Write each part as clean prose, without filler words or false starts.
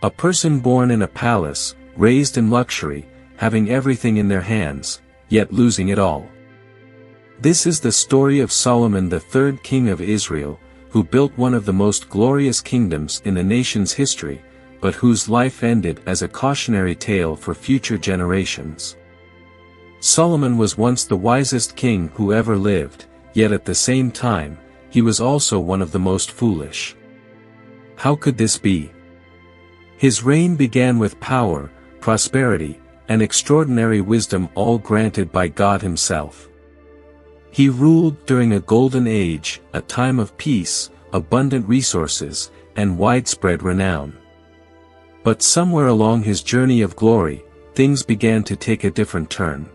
A person born in a palace, raised in luxury, having everything in their hands, yet losing it all. This is the story of Solomon, the third king of Israel, who built one of the most glorious kingdoms in the nation's history, but whose life ended as a cautionary tale for future generations. Solomon was once the wisest king who ever lived, yet at the same time, he was also one of the most foolish. How could this be? His reign began with power, prosperity, and extraordinary wisdom, all granted by God Himself. He ruled during a golden age, a time of peace, abundant resources, and widespread renown. But somewhere along his journey of glory, things began to take a different turn.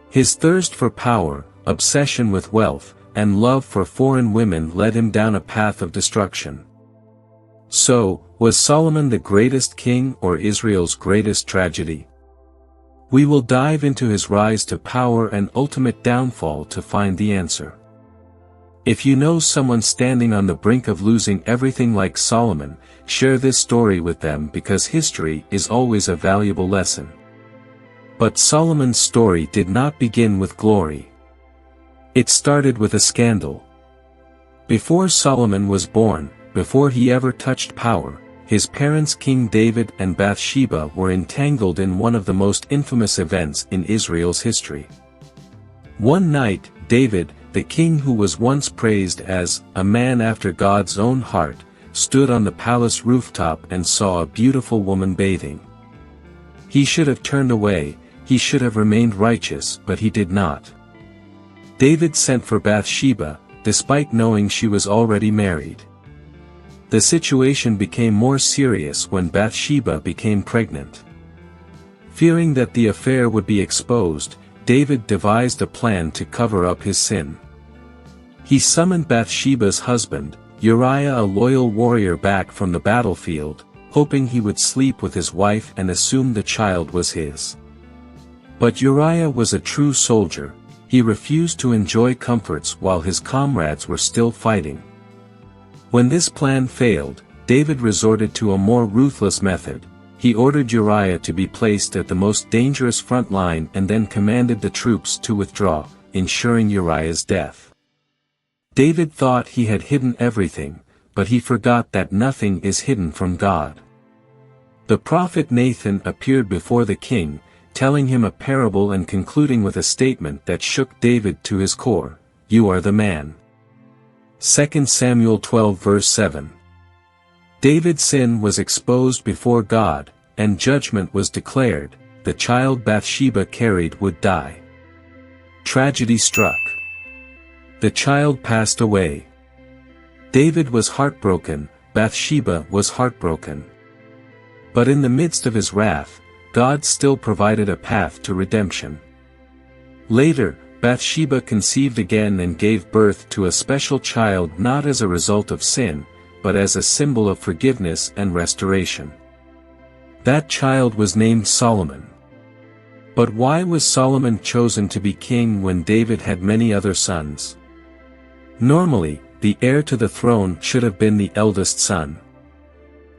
His thirst for power, obsession with wealth, and love for foreign women led him down a path of destruction. So, was Solomon the greatest king or Israel's greatest tragedy? We will dive into his rise to power and ultimate downfall to find the answer. If you know someone standing on the brink of losing everything like Solomon, share this story with them, because history is always a valuable lesson. But Solomon's story did not begin with glory. It started with a scandal. Before Solomon was born, before he ever touched power, his parents King David and Bathsheba were entangled in one of the most infamous events in Israel's history. One night, David, the king who was once praised as a man after God's own heart, stood on the palace rooftop and saw a beautiful woman bathing. He should have turned away, he should have remained righteous, but he did not. David sent for Bathsheba, despite knowing she was already married. The situation became more serious when Bathsheba became pregnant. Fearing that the affair would be exposed, David devised a plan to cover up his sin. He summoned Bathsheba's husband, Uriah, a loyal warrior, back from the battlefield, hoping he would sleep with his wife and assume the child was his. But Uriah was a true soldier. He refused to enjoy comforts while his comrades were still fighting. When this plan failed, David resorted to a more ruthless method. He ordered Uriah to be placed at the most dangerous front line and then commanded the troops to withdraw, ensuring Uriah's death. David thought he had hidden everything, but he forgot that nothing is hidden from God. The prophet Nathan appeared before the king, telling him a parable and concluding with a statement that shook David to his core: "You are the man." 2 Samuel 12 verse 7. David's sin was exposed before God, and judgment was declared. The child Bathsheba carried would die. Tragedy struck. The child passed away. David was heartbroken, Bathsheba was heartbroken. But in the midst of his wrath, God still provided a path to redemption. Later, Bathsheba conceived again and gave birth to a special child, not as a result of sin, but as a symbol of forgiveness and restoration. That child was named Solomon. But why was Solomon chosen to be king when David had many other sons? Normally, the heir to the throne should have been the eldest son.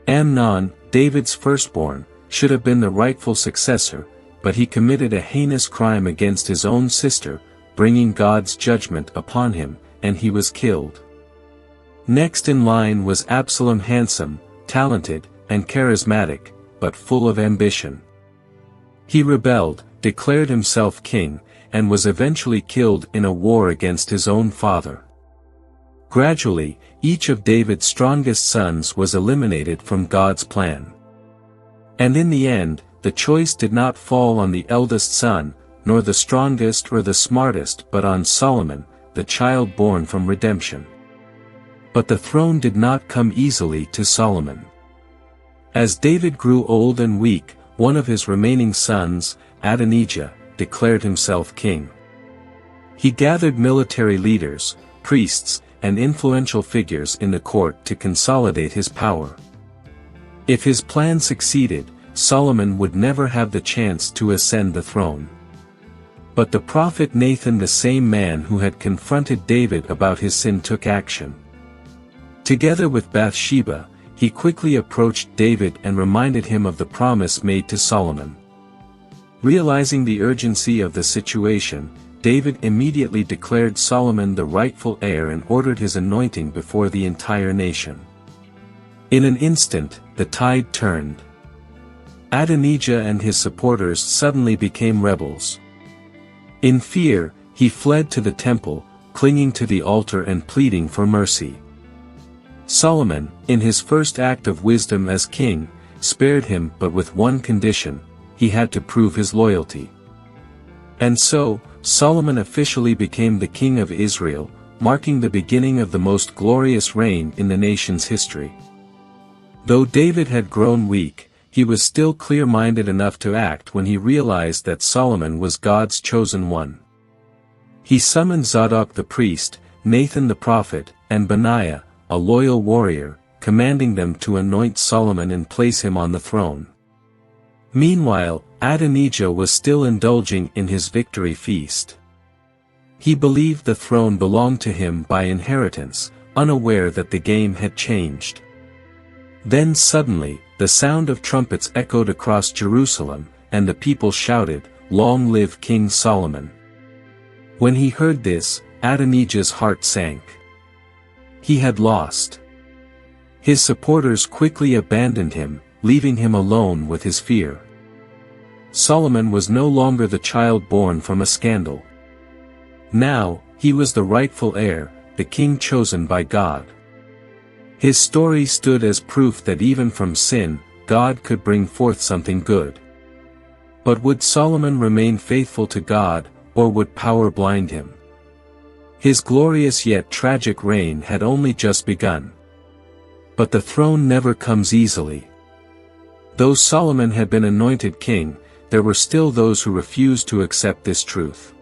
Amnon, David's firstborn, should have been the rightful successor, but he committed a heinous crime against his own sister, bringing God's judgment upon him, and he was killed. Next in line was Absalom, handsome, talented, and charismatic, but full of ambition. He rebelled, declared himself king, and was eventually killed in a war against his own father. Gradually, each of David's strongest sons was eliminated from God's plan. And in the end, the choice did not fall on the eldest son, nor the strongest or the smartest, but on Solomon, the child born from redemption. But the throne did not come easily to Solomon. As David grew old and weak, one of his remaining sons, Adonijah, declared himself king. He gathered military leaders, priests, and influential figures in the court to consolidate his power. If his plan succeeded, Solomon would never have the chance to ascend the throne. But the prophet Nathan, the same man who had confronted David about his sin, took action. Together with Bathsheba, he quickly approached David and reminded him of the promise made to Solomon. Realizing the urgency of the situation, David immediately declared Solomon the rightful heir and ordered his anointing before the entire nation. In an instant, the tide turned. Adonijah and his supporters suddenly became rebels. In fear, he fled to the temple, clinging to the altar and pleading for mercy. Solomon, in his first act of wisdom as king, spared him but with one condition: he had to prove his loyalty. And so, Solomon officially became the king of Israel, marking the beginning of the most glorious reign in the nation's history. Though David had grown weak, he was still clear-minded enough to act when he realized that Solomon was God's chosen one. He summoned Zadok the priest, Nathan the prophet, and Benaiah, a loyal warrior, commanding them to anoint Solomon and place him on the throne. Meanwhile, Adonijah was still indulging in his victory feast. He believed the throne belonged to him by inheritance, unaware that the game had changed. Then suddenly, the sound of trumpets echoed across Jerusalem, and the people shouted, "Long live King Solomon!" When he heard this, Adonijah's heart sank. He had lost. His supporters quickly abandoned him, leaving him alone with his fear. Solomon was no longer the child born from a scandal. Now, he was the rightful heir, the king chosen by God. His story stood as proof that even from sin, God could bring forth something good. But would Solomon remain faithful to God, or would power blind him? His glorious yet tragic reign had only just begun. But the throne never comes easily. Though Solomon had been anointed king, there were still those who refused to accept this truth.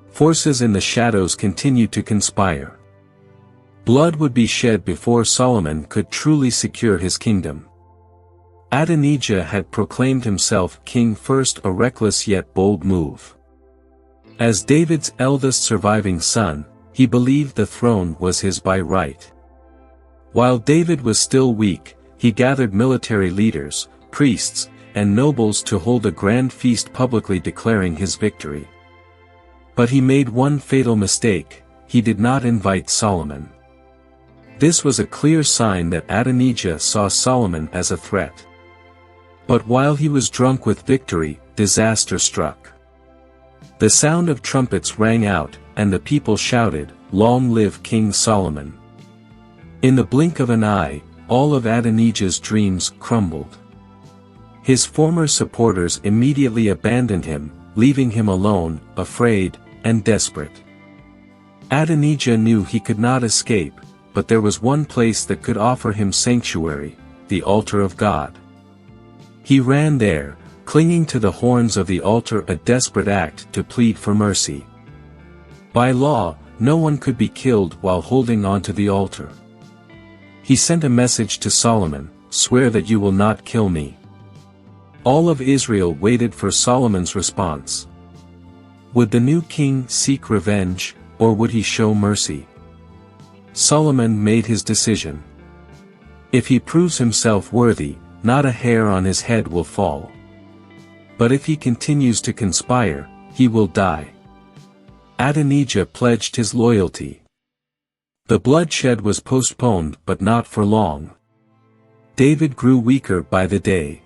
Forces in the shadows continued to conspire. Blood would be shed before Solomon could truly secure his kingdom. Adonijah had proclaimed himself king first, a reckless yet bold move. As David's eldest surviving son, he believed the throne was his by right. While David was still weak, he gathered military leaders, priests, and nobles to hold a grand feast publicly declaring his victory. But he made one fatal mistake: he did not invite Solomon. This was a clear sign that Adonijah saw Solomon as a threat. But while he was drunk with victory, disaster struck. The sound of trumpets rang out, and the people shouted, "Long live King Solomon!" In the blink of an eye, all of Adonijah's dreams crumbled. His former supporters immediately abandoned him, leaving him alone, afraid, and desperate. Adonijah knew he could not escape, but there was one place that could offer him sanctuary: the altar of God. He ran there, clinging to the horns of the altar, a desperate act to plead for mercy. By law, no one could be killed while holding on to the altar. He sent a message to Solomon, "Swear that you will not kill me." All of Israel waited for Solomon's response. Would the new king seek revenge, or would he show mercy? Solomon made his decision. If he proves himself worthy, not a hair on his head will fall. But if he continues to conspire, he will die. Adonijah pledged his loyalty. The bloodshed was postponed, but not for long. David grew weaker by the day.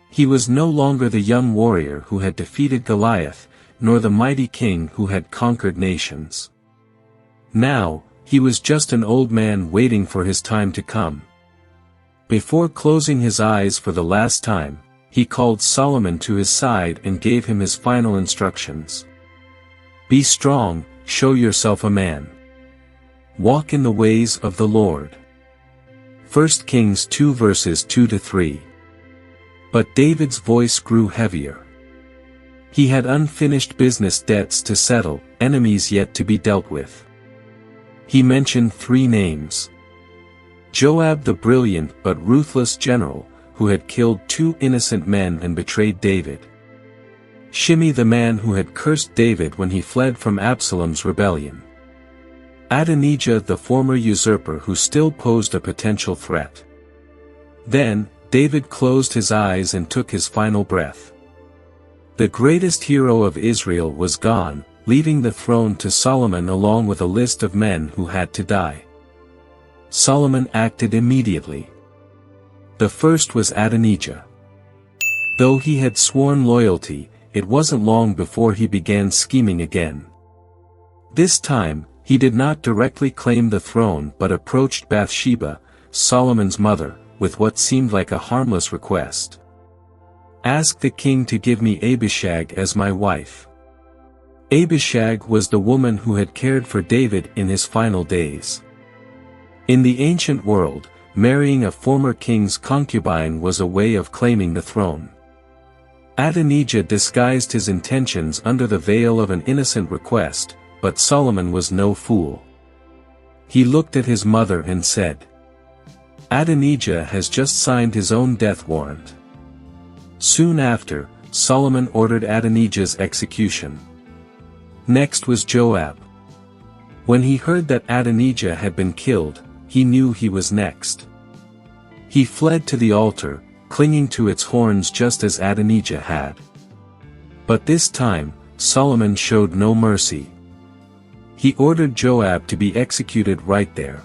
He was no longer the young warrior who had defeated Goliath, nor the mighty king who had conquered nations. Now, he was just an old man waiting for his time to come. Before closing his eyes for the last time, he called Solomon to his side and gave him his final instructions. "Be strong, show yourself a man. Walk in the ways of the Lord." 1 Kings 2 verses 2-3. But David's voice grew heavier. He had unfinished business debts to settle, enemies yet to be dealt with. He mentioned 3 names. Joab, the brilliant but ruthless general, who had killed 2 innocent men and betrayed David. Shimei, the man who had cursed David when he fled from Absalom's rebellion. Adonijah, the former usurper who still posed a potential threat. Then, David closed his eyes and took his final breath. The greatest hero of Israel was gone, leaving the throne to Solomon along with a list of men who had to die. Solomon acted immediately. The first was Adonijah. Though he had sworn loyalty, it wasn't long before he began scheming again. This time, he did not directly claim the throne but approached Bathsheba, Solomon's mother, with what seemed like a harmless request. "Ask the king to give me Abishag as my wife." Abishag was the woman who had cared for David in his final days. In the ancient world, marrying a former king's concubine was a way of claiming the throne. Adonijah disguised his intentions under the veil of an innocent request, but Solomon was no fool. He looked at his mother and said, "Adonijah has just signed his own death warrant." Soon after, Solomon ordered Adonijah's execution. Next was Joab. When he heard that Adonijah had been killed, he knew he was next. He fled to the altar, clinging to its horns just as Adonijah had. But this time, Solomon showed no mercy. He ordered Joab to be executed right there.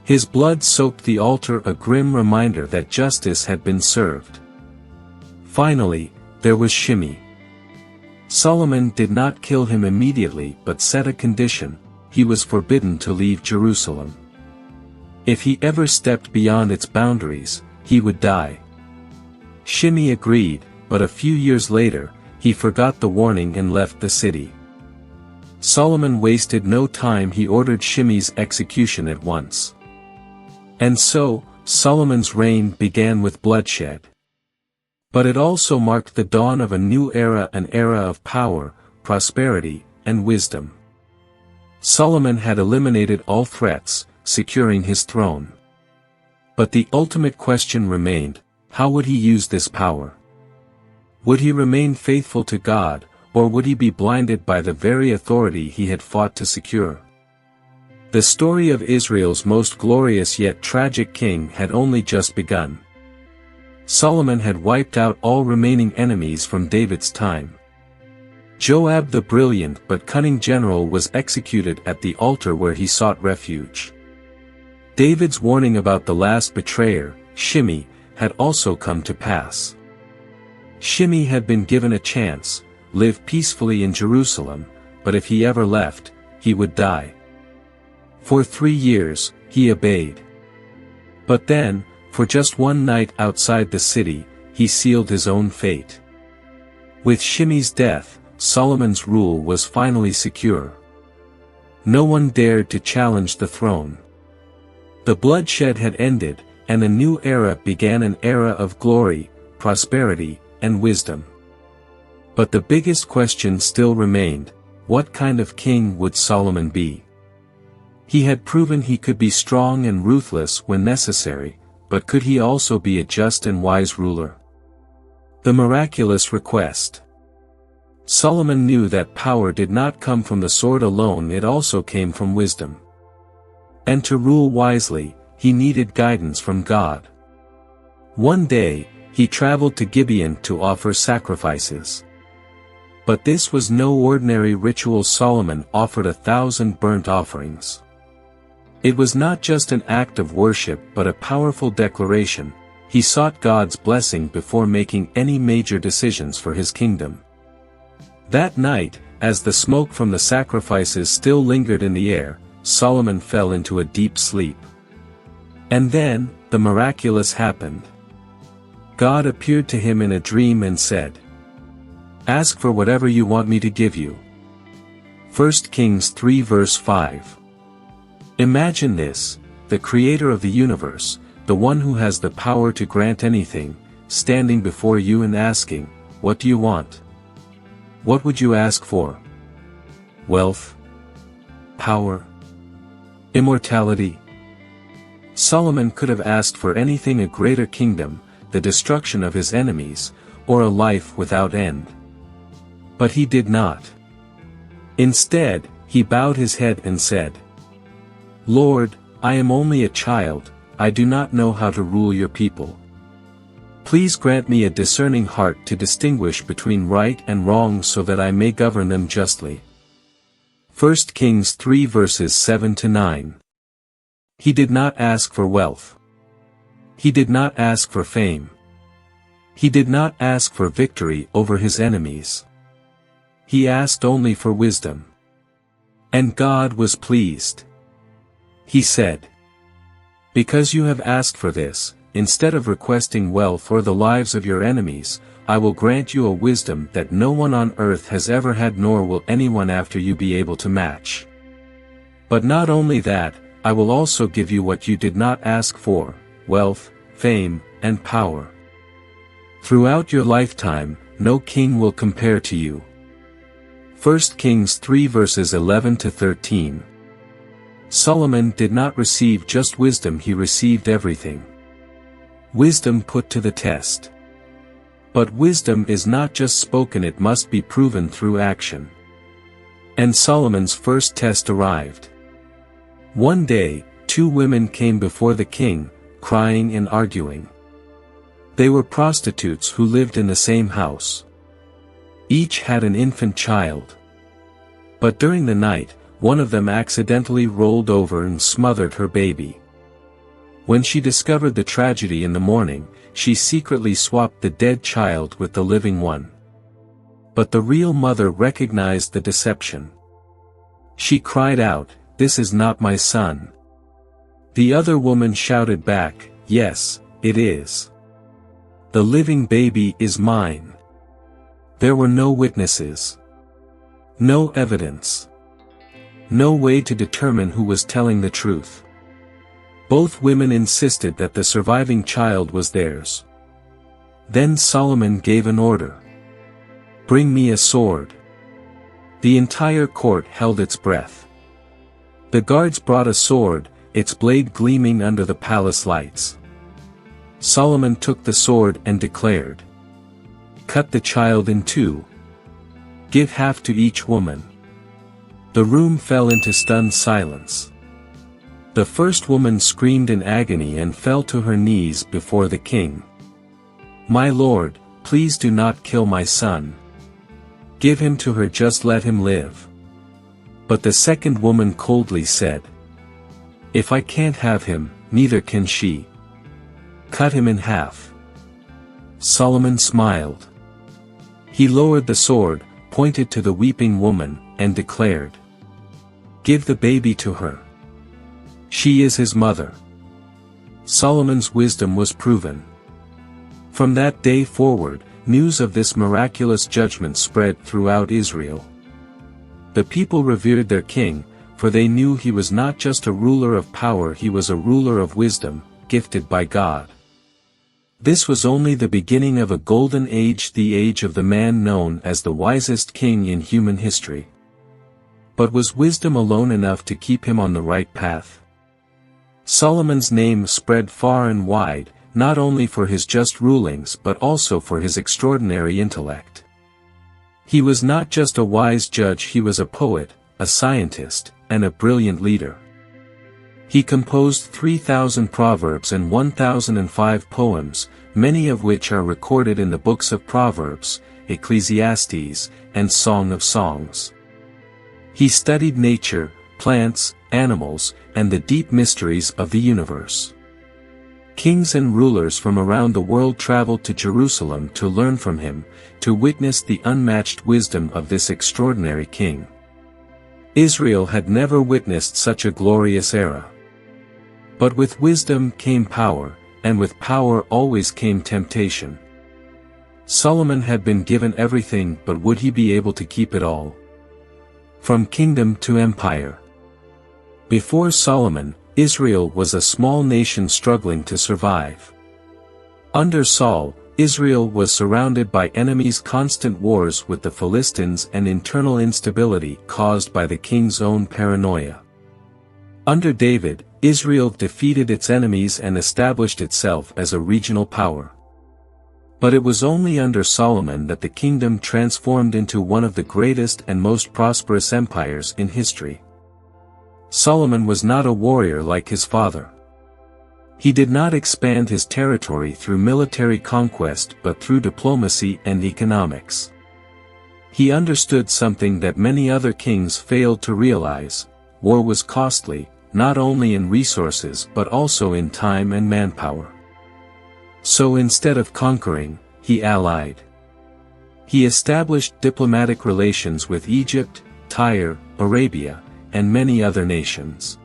His blood soaked the altar, a grim reminder that justice had been served. Finally, there was Shimei. Solomon did not kill him immediately but set a condition: he was forbidden to leave Jerusalem. If he ever stepped beyond its boundaries, he would die. Shimei agreed, but a few years later, he forgot the warning and left the city. Solomon wasted no time. He ordered Shimei's execution at once. And so, Solomon's reign began with bloodshed. But it also marked the dawn of a new era, an era of power, prosperity, and wisdom. Solomon had eliminated all threats, securing his throne. But the ultimate question remained: how would he use this power? Would he remain faithful to God, or would he be blinded by the very authority he had fought to secure? The story of Israel's most glorious yet tragic king had only just begun. Solomon had wiped out all remaining enemies from David's time. Joab, the brilliant but cunning general, was executed at the altar where he sought refuge. David's warning about the last betrayer, Shimei, had also come to pass. Shimei had been given a chance: live peacefully in Jerusalem, but if he ever left, he would die. For 3 years, he obeyed. But then, for just one night outside the city, he sealed his own fate. With Shimei's death, Solomon's rule was finally secure. No one dared to challenge the throne. The bloodshed had ended, and a new era began, an era of glory, prosperity, and wisdom. But the biggest question still remained: what kind of king would Solomon be? He had proven he could be strong and ruthless when necessary, but could he also be a just and wise ruler? The miraculous request. Solomon knew that power did not come from the sword alone, it also came from wisdom. And to rule wisely, he needed guidance from God. One day, he traveled to Gibeon to offer sacrifices. But this was no ordinary ritual. Solomon offered 1,000 burnt offerings. It was not just an act of worship but a powerful declaration. He sought God's blessing before making any major decisions for his kingdom. That night, as the smoke from the sacrifices still lingered in the air, Solomon fell into a deep sleep. And then, the miraculous happened. God appeared to him in a dream and said, "Ask for whatever you want me to give you." 1 Kings 3 verse 5. Imagine this: the creator of the universe, the one who has the power to grant anything, standing before you and asking, "What do you want?" What would you ask for? Wealth? Power? Immortality? Solomon could have asked for anything: a greater kingdom, the destruction of his enemies, or a life without end. But he did not. Instead, he bowed his head and said, Lord, I am only a child, I do not know how to rule your people. Please grant me a discerning heart to distinguish between right and wrong so that I may govern them justly. 1 Kings 3 verses 7-9. He did not ask for wealth. He did not ask for fame. He did not ask for victory over his enemies. He asked only for wisdom. And God was pleased. He said, "Because you have asked for this, instead of requesting wealth or the lives of your enemies, I will grant you a wisdom that no one on earth has ever had nor will anyone after you be able to match. But not only that, I will also give you what you did not ask for, wealth, fame, and power. Throughout your lifetime, no king will compare to you." 1 Kings 3 verses 11-13. Solomon did not receive just wisdom, he received everything. Wisdom put to the test. But wisdom is not just spoken, it must be proven through action. And Solomon's first test arrived. One day, two women came before the king, crying and arguing. They were prostitutes who lived in the same house. Each had an infant child. But during the night, one of them accidentally rolled over and smothered her baby. When she discovered the tragedy in the morning, she secretly swapped the dead child with the living one. But the real mother recognized the deception. She cried out, "This is not my son." The other woman shouted back, "Yes, it is. The living baby is mine." There were no witnesses. No evidence. No way to determine who was telling the truth. Both women insisted that the surviving child was theirs. Then Solomon gave an order. "Bring me a sword." The entire court held its breath. The guards brought a sword, its blade gleaming under the palace lights. Solomon took the sword and declared, "Cut the child in two. Give half to each woman." The room fell into stunned silence. The first woman screamed in agony and fell to her knees before the king. "My lord, please do not kill my son. Give him to her, just let him live." But the second woman coldly said, "If I can't have him, neither can she. Cut him in half." Solomon smiled. He lowered the sword, pointed to the weeping woman, and declared, "Give the baby to her. She is his mother." Solomon's wisdom was proven. From that day forward, news of this miraculous judgment spread throughout Israel. The people revered their king, for they knew he was not just a ruler of power, he was a ruler of wisdom, gifted by God. This was only the beginning of a golden age, the age of the man known as the wisest king in human history. But was wisdom alone enough to keep him on the right path? Solomon's name spread far and wide, not only for his just rulings but also for his extraordinary intellect. He was not just a wise judge, he was a poet, a scientist, and a brilliant leader. He composed 3,000 proverbs and 1,005 poems, many of which are recorded in the books of Proverbs, Ecclesiastes, and Song of Songs. He studied nature, plants, animals, and the deep mysteries of the universe. Kings and rulers from around the world traveled to Jerusalem to learn from him, to witness the unmatched wisdom of this extraordinary king. Israel had never witnessed such a glorious era. But with wisdom came power, and with power always came temptation. Solomon had been given everything, but would he be able to keep it all? From kingdom to empire. Before Solomon, Israel was a small nation struggling to survive. Under Saul, Israel was surrounded by enemies, constant wars with the Philistines, and internal instability caused by the king's own paranoia. Under David, Israel defeated its enemies and established itself as a regional power. But it was only under Solomon that the kingdom transformed into one of the greatest and most prosperous empires in history. Solomon was not a warrior like his father. He did not expand his territory through military conquest but through diplomacy and economics. He understood something that many other kings failed to realize: war was costly, not only in resources but also in time and manpower. So instead of conquering, he allied. He established diplomatic relations with Egypt, Tyre, Arabia, and many other nations.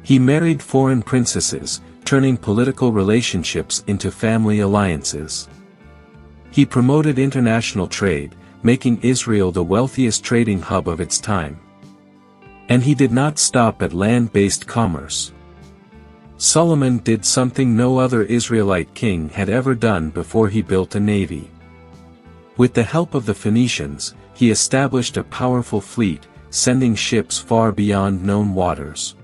He married foreign princesses, turning political relationships into family alliances. He promoted international trade, making Israel the wealthiest trading hub of its time. And he did not stop at land-based commerce. Solomon did something no other Israelite king had ever done before: he built a navy. With the help of the Phoenicians, he established a powerful fleet, sending ships far beyond known waters.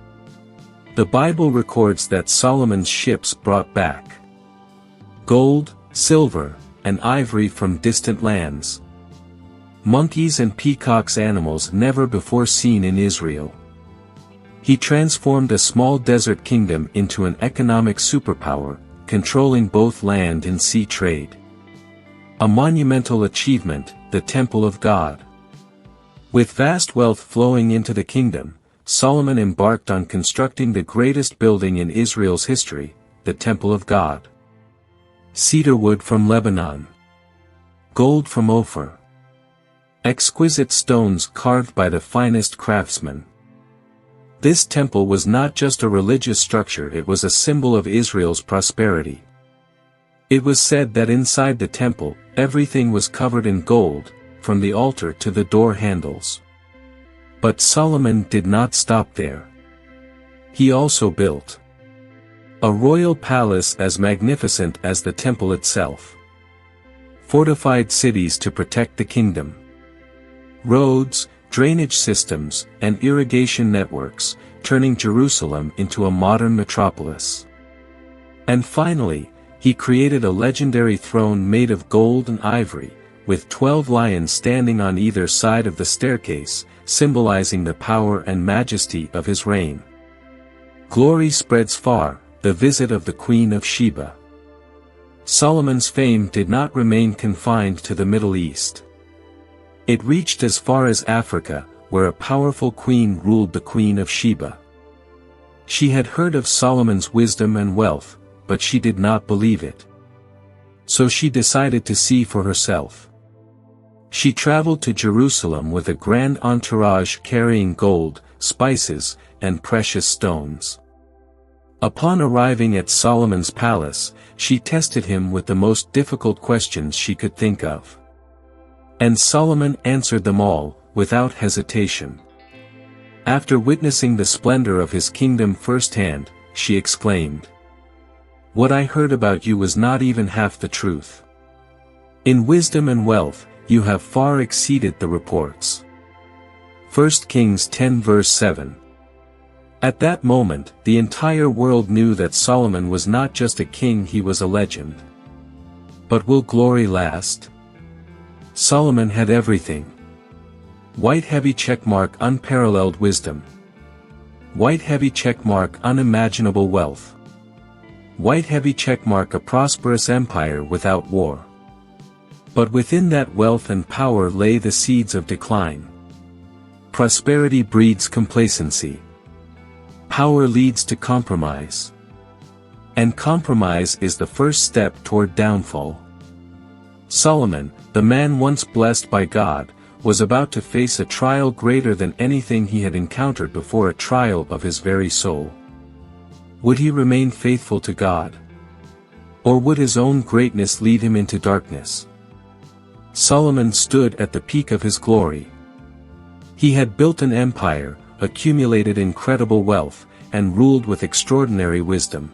The Bible records that Solomon's ships brought back gold, silver, and ivory from distant lands. Monkeys and peacocks, animals never before seen in Israel. He transformed a small desert kingdom into an economic superpower, controlling both land and sea trade. A monumental achievement, the Temple of God. With vast wealth flowing into the kingdom, Solomon embarked on constructing the greatest building in Israel's history, the Temple of God. Cedar wood from Lebanon. Gold from Ophir. Exquisite stones carved by the finest craftsmen. This temple was not just a religious structure, it was a symbol of Israel's prosperity. It was said that inside the temple, everything was covered in gold, from the altar to the door handles. But Solomon did not stop there. He also built a royal palace as magnificent as the temple itself. Fortified cities to protect the kingdom. Roads, drainage systems, and irrigation networks, turning Jerusalem into a modern metropolis. And finally, he created a legendary throne made of gold and ivory, with 12 lions standing on either side of the staircase, symbolizing the power and majesty of his reign. Glory spreads far, the visit of the Queen of Sheba. Solomon's fame did not remain confined to the Middle East. It reached as far as Africa, where a powerful queen ruled, the Queen of Sheba. She had heard of Solomon's wisdom and wealth, but she did not believe it. So she decided to see for herself. She traveled to Jerusalem with a grand entourage carrying gold, spices, and precious stones. Upon arriving at Solomon's palace, she tested him with the most difficult questions she could think of. And Solomon answered them all, without hesitation. After witnessing the splendor of his kingdom firsthand, she exclaimed, "What I heard about you was not even half the truth. In wisdom and wealth, you have far exceeded the reports." 1 Kings 10 verse 7. At that moment, the entire world knew that Solomon was not just a king, he was a legend. But will glory last? Solomon had everything. White heavy checkmark, unparalleled wisdom. White heavy checkmark, unimaginable wealth. White heavy checkmark, a prosperous empire without war. But within that wealth and power lay the seeds of decline. Prosperity breeds complacency. Power leads to compromise. And compromise is the first step toward downfall. Solomon, the man once blessed by God, was about to face a trial greater than anything he had encountered before, a trial of his very soul. Would he remain faithful to God? Or would his own greatness lead him into darkness? Solomon stood at the peak of his glory. He had built an empire, accumulated incredible wealth, and ruled with extraordinary wisdom.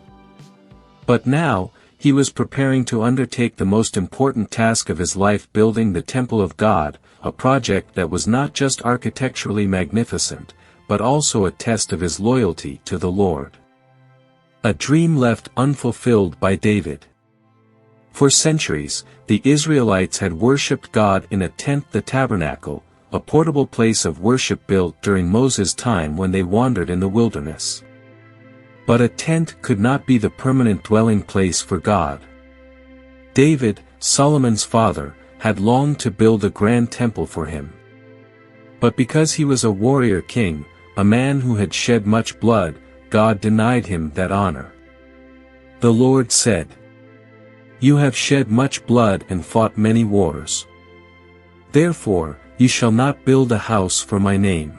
But now, he was preparing to undertake the most important task of his life, building the Temple of God, a project that was not just architecturally magnificent, but also a test of his loyalty to the Lord. A dream left unfulfilled by David. For centuries, the Israelites had worshipped God in a tent, the tabernacle, a portable place of worship built during Moses' time when they wandered in the wilderness. But a tent could not be the permanent dwelling place for God. David, Solomon's father, had longed to build a grand temple for him. But because he was a warrior king, a man who had shed much blood, God denied him that honor. The Lord said, "You have shed much blood and fought many wars. Therefore, you shall not build a house for my name.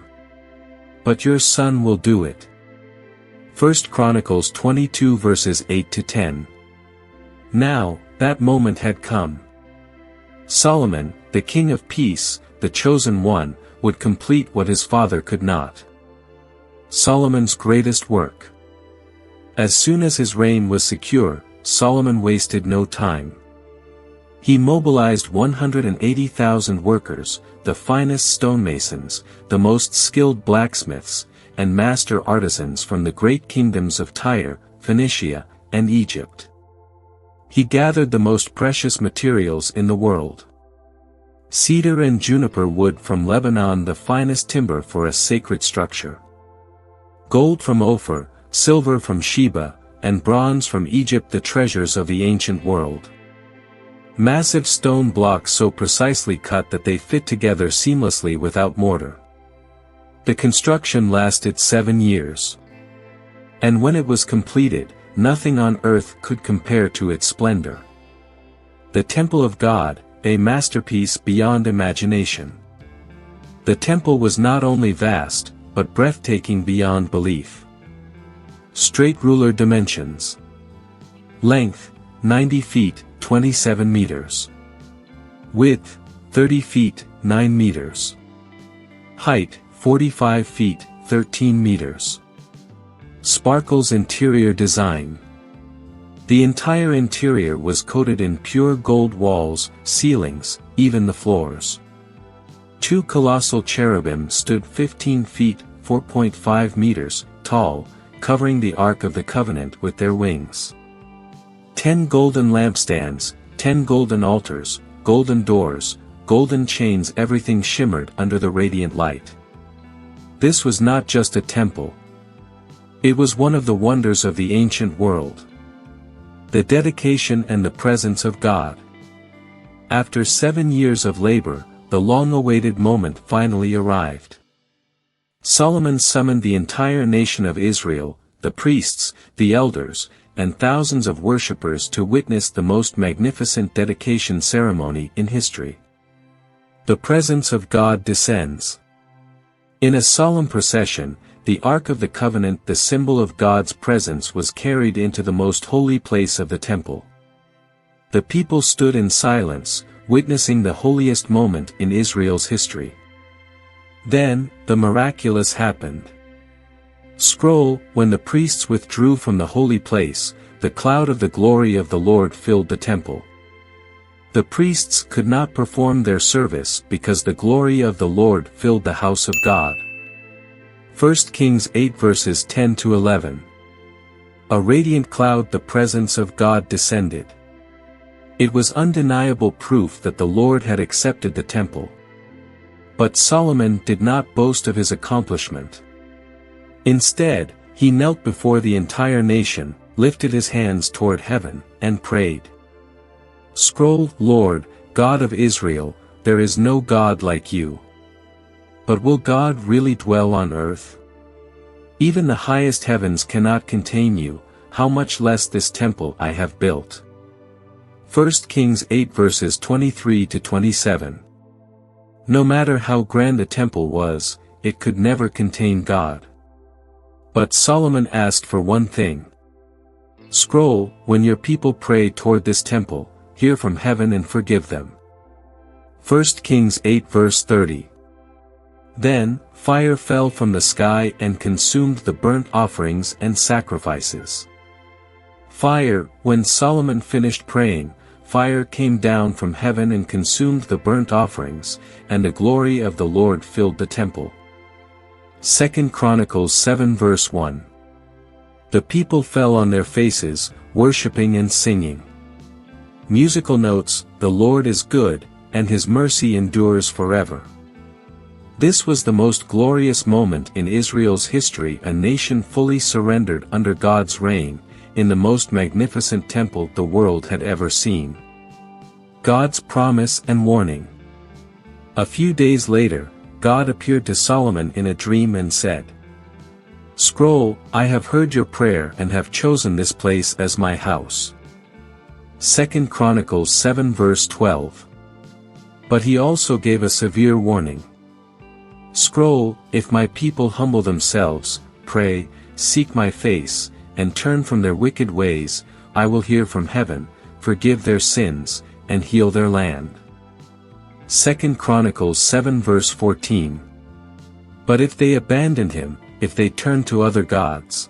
But your son will do it." 1 Chronicles 22 verses 8 to 10. Now, that moment had come. Solomon, the king of peace, the chosen one, would complete what his father could not. Solomon's greatest work. As soon as his reign was secure, Solomon wasted no time. He mobilized 180,000 workers, the finest stonemasons, the most skilled blacksmiths, and master artisans from the great kingdoms of Tyre, Phoenicia, and Egypt. He gathered the most precious materials in the world. Cedar and juniper wood from Lebanon, the finest timber for a sacred structure. Gold from Ophir, silver from Sheba, and bronze from Egypt, the treasures of the ancient world. Massive stone blocks so precisely cut that they fit together seamlessly without mortar. The construction lasted 7 years. And when it was completed, nothing on earth could compare to its splendor. The Temple of God, a masterpiece beyond imagination. The temple was not only vast, but breathtaking beyond belief. Straight ruler dimensions. Length, 90 feet, 27 meters. Width, 30 feet, 9 meters. Height, 45 feet, 13 meters. Sparkles interior design. The entire interior was coated in pure gold walls, ceilings, even the floors. 2 colossal cherubim stood 15 feet, 4.5 meters, tall, covering the Ark of the Covenant with their wings. 10 golden lampstands, 10 golden altars, golden doors, golden chains, everything shimmered under the radiant light. This was not just a temple. It was one of the wonders of the ancient world. The dedication and the presence of God. After 7 years of labor, the long-awaited moment finally arrived. Solomon summoned the entire nation of Israel, the priests, the elders, and thousands of worshippers to witness the most magnificent dedication ceremony in history. The presence of God descends. In a solemn procession, the Ark of the Covenant, the symbol of God's presence, was carried into the most holy place of the temple. The people stood in silence, witnessing the holiest moment in Israel's history. Then, the miraculous happened. Scroll, when the priests withdrew from the holy place, the cloud of the glory of the Lord filled the temple. The priests could not perform their service because the glory of the Lord filled the house of God. 1 Kings 8 verses 10 to 11. A radiant cloud, the presence of God descended. It was undeniable proof that the Lord had accepted the temple. But Solomon did not boast of his accomplishment. Instead, he knelt before the entire nation, lifted his hands toward heaven, and prayed. Scroll, Lord, God of Israel, there is no God like you. But will God really dwell on earth? Even the highest heavens cannot contain you, how much less this temple I have built. 1 Kings 8 verses 23 to 27. No matter how grand the temple was, it could never contain God. But Solomon asked for one thing. Scroll, when your people pray toward this temple, hear from heaven and forgive them. 1 Kings 8 verse 30. Then, fire fell from the sky and consumed the burnt offerings and sacrifices. Fire, when Solomon finished praying, fire came down from heaven and consumed the burnt offerings, and the glory of the Lord filled the temple. 2 Chronicles 7 verse 1. The people fell on their faces, worshiping and singing. Musical notes, the Lord is good, and his mercy endures forever. This was the most glorious moment in Israel's history, a nation fully surrendered under God's reign, in the most magnificent temple the world had ever seen. God's promise and warning. A few days later, God appeared to Solomon in a dream and said, "Scroll, I have heard your prayer and have chosen this place as my house." 2 Chronicles 7 verse 12. But he also gave a severe warning. "Scroll, if my people humble themselves, pray, seek my face, and turn from their wicked ways, I will hear from heaven, forgive their sins, and heal their land." 2 Chronicles 7 verse 14. But if they abandoned him, if they turned to other gods,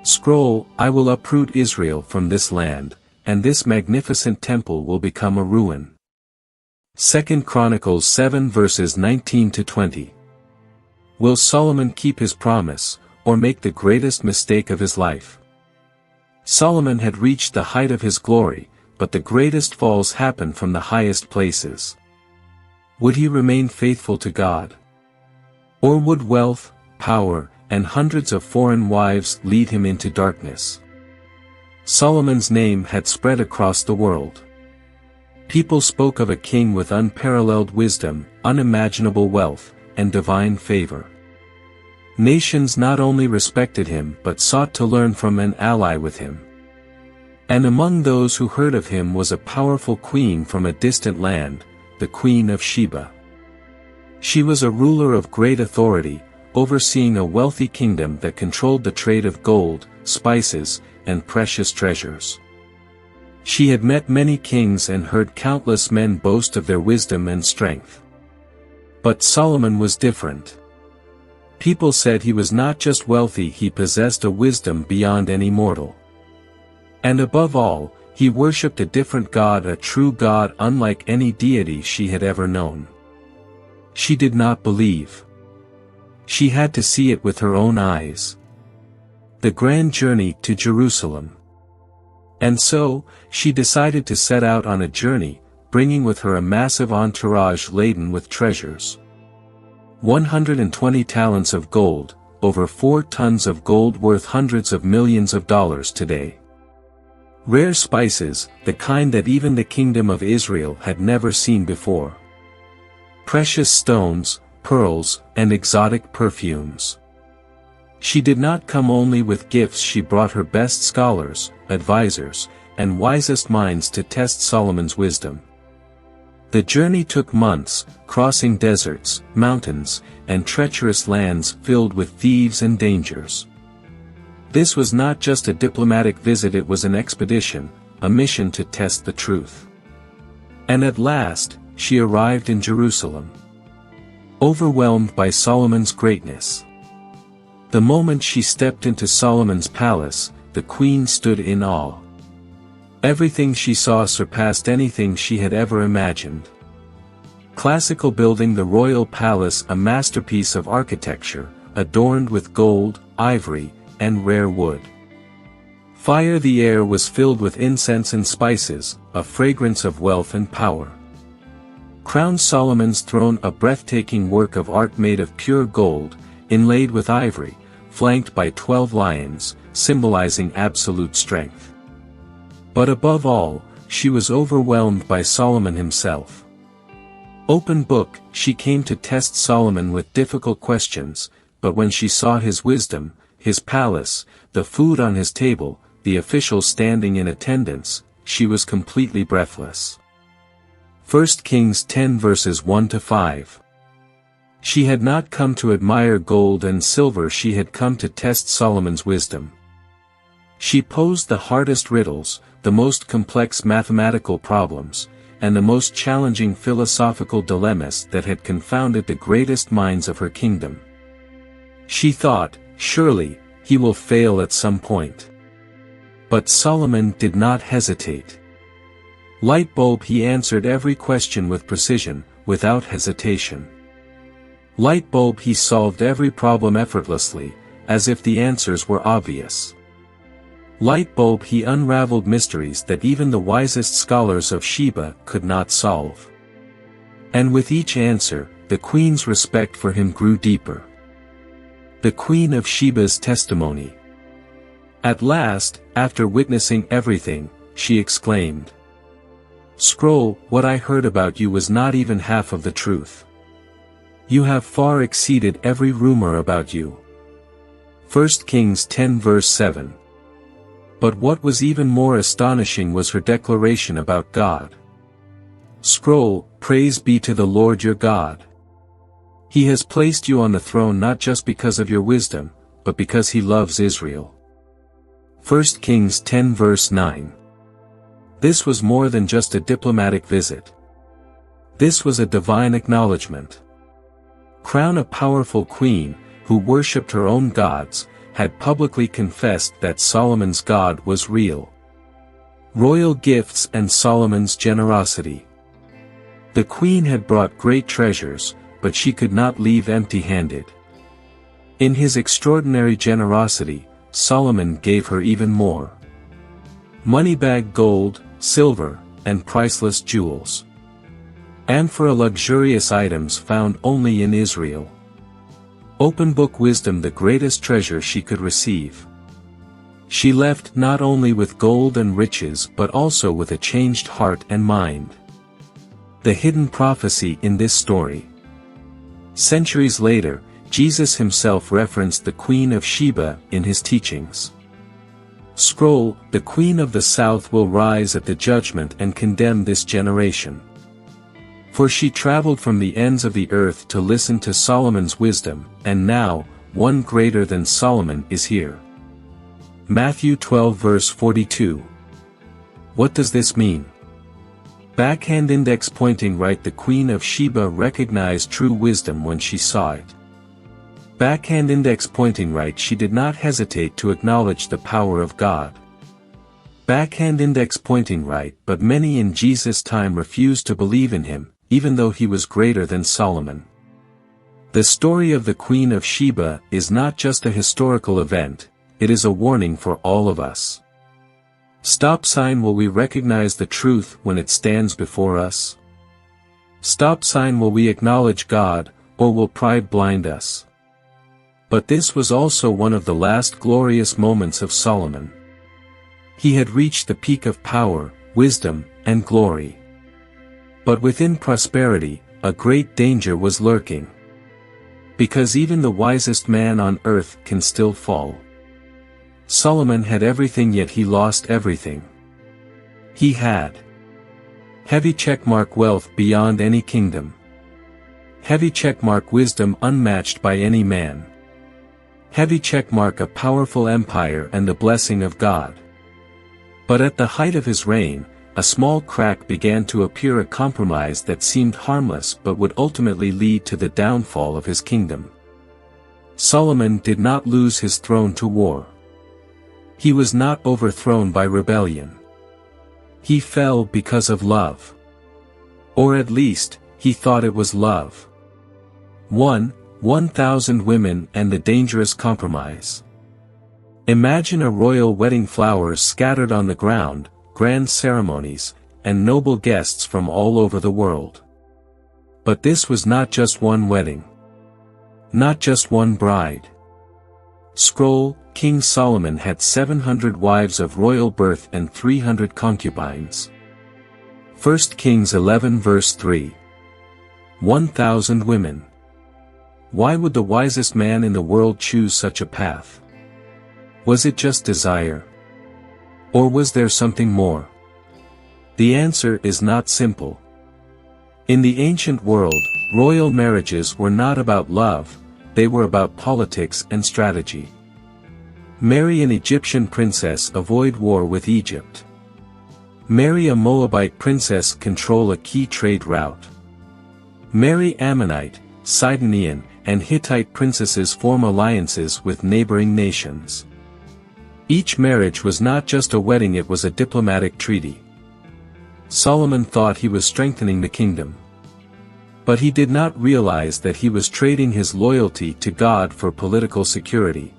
"Scroll, I will uproot Israel from this land, and this magnificent temple will become a ruin." 2 Chronicles 7 verses 19 to 20. Will Solomon keep his promise, or make the greatest mistake of his life? Solomon had reached the height of his glory, but the greatest falls happen from the highest places. Would he remain faithful to God? Or would wealth, power, and hundreds of foreign wives lead him into darkness? Solomon's name had spread across the world. People spoke of a king with unparalleled wisdom, unimaginable wealth, and divine favor. Nations not only respected him but sought to learn from and ally with him. And among those who heard of him was a powerful queen from a distant land, the Queen of Sheba. She was a ruler of great authority, overseeing a wealthy kingdom that controlled the trade of gold, spices, and precious treasures. She had met many kings and heard countless men boast of their wisdom and strength. But Solomon was different. People said he was not just wealthy, he possessed a wisdom beyond any mortal. And above all, he worshipped a different God, a true God unlike any deity she had ever known. She did not believe. She had to see it with her own eyes. The grand journey to Jerusalem. And so, she decided to set out on a journey, bringing with her a massive entourage laden with treasures. 120 talents of gold, over 4 tons of gold worth hundreds of millions of dollars today. Rare spices, the kind that even the kingdom of Israel had never seen before. Precious stones, pearls, and exotic perfumes. She did not come only with gifts, she brought her best scholars, advisors, and wisest minds to test Solomon's wisdom. The journey took months, crossing deserts, mountains, and treacherous lands filled with thieves and dangers. This was not just a diplomatic visit, it was an expedition, a mission to test the truth. And at last, she arrived in Jerusalem. Overwhelmed by Solomon's greatness. The moment she stepped into Solomon's palace, the queen stood in awe. Everything she saw surpassed anything she had ever imagined. Classical building, the royal palace, a masterpiece of architecture, adorned with gold, ivory, and rare wood. Fire, the air was filled with incense and spices, a fragrance of wealth and power. Crowned Solomon's throne, a breathtaking work of art made of pure gold, inlaid with ivory, flanked by 12 lions, symbolizing absolute strength. But above all, she was overwhelmed by Solomon himself. Open book, she came to test Solomon with difficult questions, but when she saw his wisdom, his palace, the food on his table, the officials standing in attendance, she was completely breathless. 1 Kings 10 verses 1 to 5. She had not come to admire gold and silver, she had come to test Solomon's wisdom. She posed the hardest riddles, the most complex mathematical problems, and the most challenging philosophical dilemmas that had confounded the greatest minds of her kingdom. She thought, surely, he will fail at some point. But Solomon did not hesitate. Light bulb, he answered every question with precision, without hesitation. Light bulb, he solved every problem effortlessly, as if the answers were obvious. Light bulb, he unraveled mysteries that even the wisest scholars of Sheba could not solve. And with each answer, the queen's respect for him grew deeper. The Queen of Sheba's testimony. At last, after witnessing everything, she exclaimed, "Scroll, what I heard about you was not even half of the truth. You have far exceeded every rumor about you." 1 Kings 10 verse 7. But what was even more astonishing was her declaration about God. "Scroll, praise be to the Lord your God. He has placed you on the throne not just because of your wisdom, but because he loves Israel." 1 Kings 10 verse 9. This was more than just a diplomatic visit. This was a divine acknowledgement. Crown, a powerful queen, who worshipped her own gods, had publicly confessed that Solomon's God was real. Royal gifts and Solomon's generosity. The queen had brought great treasures, but she could not leave empty-handed. In his extraordinary generosity, Solomon gave her even more. Money-bag gold, silver, and priceless jewels. Amphora, luxurious items found only in Israel. Open book wisdom, the greatest treasure she could receive. She left not only with gold and riches but also with a changed heart and mind. The hidden prophecy in this story. Centuries later, Jesus himself referenced the Queen of Sheba in his teachings. Scroll, the Queen of the South will rise at the judgment and condemn this generation. For she traveled from the ends of the earth to listen to Solomon's wisdom, and now, one greater than Solomon is here. Matthew 12 verse 42. What does this mean? Backhand index pointing right. The Queen of Sheba recognized true wisdom when she saw it. Backhand index pointing right. She did not hesitate to acknowledge the power of God. Backhand index pointing right. But many in Jesus' time refused to believe in him, even though he was greater than Solomon. The story of the Queen of Sheba is not just a historical event, it is a warning for all of us. Stop sign, will we recognize the truth when it stands before us? Stop sign, will we acknowledge God, or will pride blind us? But this was also one of the last glorious moments of Solomon. He had reached the peak of power, wisdom, and glory. But within prosperity, a great danger was lurking. Because even the wisest man on earth can still fall. Solomon had everything, yet he lost everything. He had heavy checkmark wealth beyond any kingdom. Heavy checkmark wisdom unmatched by any man. Heavy checkmark a powerful empire and the blessing of God. But at the height of his reign, a small crack began to appear, a compromise that seemed harmless but would ultimately lead to the downfall of his kingdom. Solomon did not lose his throne to war. He was not overthrown by rebellion. He fell because of love. Or at least, he thought it was love. 1,000 women and the dangerous compromise. Imagine a royal wedding, flowers scattered on the ground, grand ceremonies, and noble guests from all over the world. But this was not just one wedding. Not just one bride. Scroll, King Solomon had 700 wives of royal birth and 300 concubines. 1 Kings 11 verse 3. 1,000 women. Why would the wisest man in the world choose such a path? Was it just desire? Or was there something more? The answer is not simple. In the ancient world, royal marriages were not about love, they were about politics and strategy. Marry an Egyptian princess, avoid war with Egypt. Marry a Moabite princess, control a key trade route. Marry Ammonite, Sidonian, and Hittite princesses, form alliances with neighboring nations. Each marriage was not just a wedding, it was a diplomatic treaty. Solomon thought he was strengthening the kingdom. But he did not realize that he was trading his loyalty to God for political security.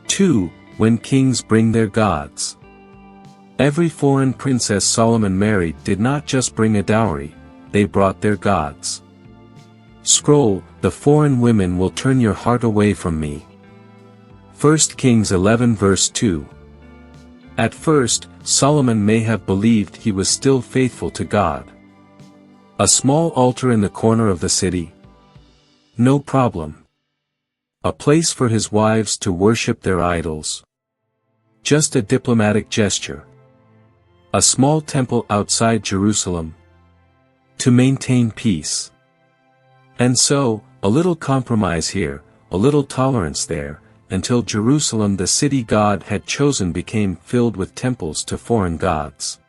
2. When kings bring their gods. Every foreign princess Solomon married did not just bring a dowry, they brought their gods. Scroll, the foreign women will turn your heart away from me. 1 Kings 11 verse 2. At first, Solomon may have believed he was still faithful to God. A small altar in the corner of the city? No problem. A place for his wives to worship their idols? Just a diplomatic gesture. A small temple outside Jerusalem? To maintain peace. And so, a little compromise here, a little tolerance there, until Jerusalem, the city God had chosen, became filled with temples to foreign gods.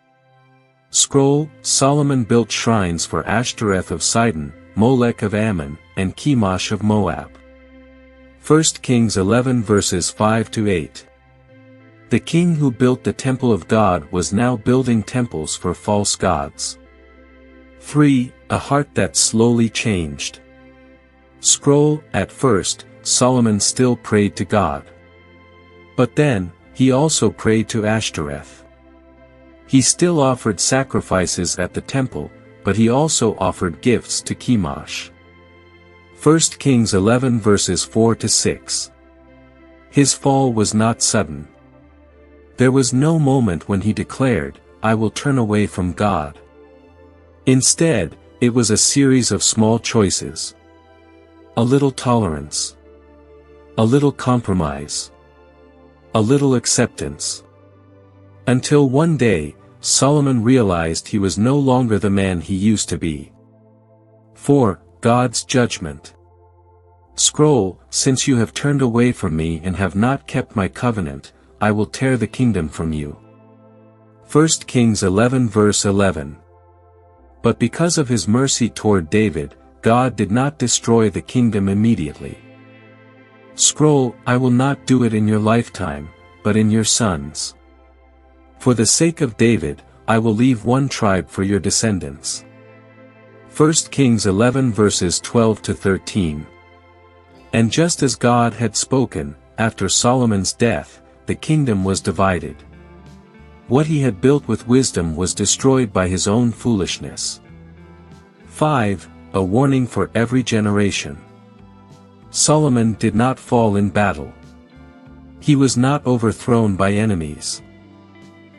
Scroll, Solomon built shrines for Ashtoreth of Sidon, Molech of Ammon, and Chemosh of Moab. 1 Kings 11 verses 5-8. The king who built the temple of God was now building temples for false gods. 3. A heart that slowly changed. Scroll, at first, Solomon still prayed to God. But then, he also prayed to Ashtoreth. He still offered sacrifices at the temple, but he also offered gifts to Chemosh. 1 Kings 11 verses 4-6. His fall was not sudden. There was no moment when he declared, "I will turn away from God." Instead, it was a series of small choices. A little tolerance. A little compromise. A little acceptance. Until one day, Solomon realized he was no longer the man he used to be. 4. God's judgment. Scroll, since you have turned away from me and have not kept my covenant, I will tear the kingdom from you. 1 Kings 11 verse 11. But because of his mercy toward David, God did not destroy the kingdom immediately. Scroll, I will not do it in your lifetime, but in your sons. For the sake of David, I will leave one tribe for your descendants. 1 Kings 11 verses 12-13. And just as God had spoken, after Solomon's death, the kingdom was divided. What he had built with wisdom was destroyed by his own foolishness. 5. A warning for every generation. Solomon did not fall in battle. He was not overthrown by enemies.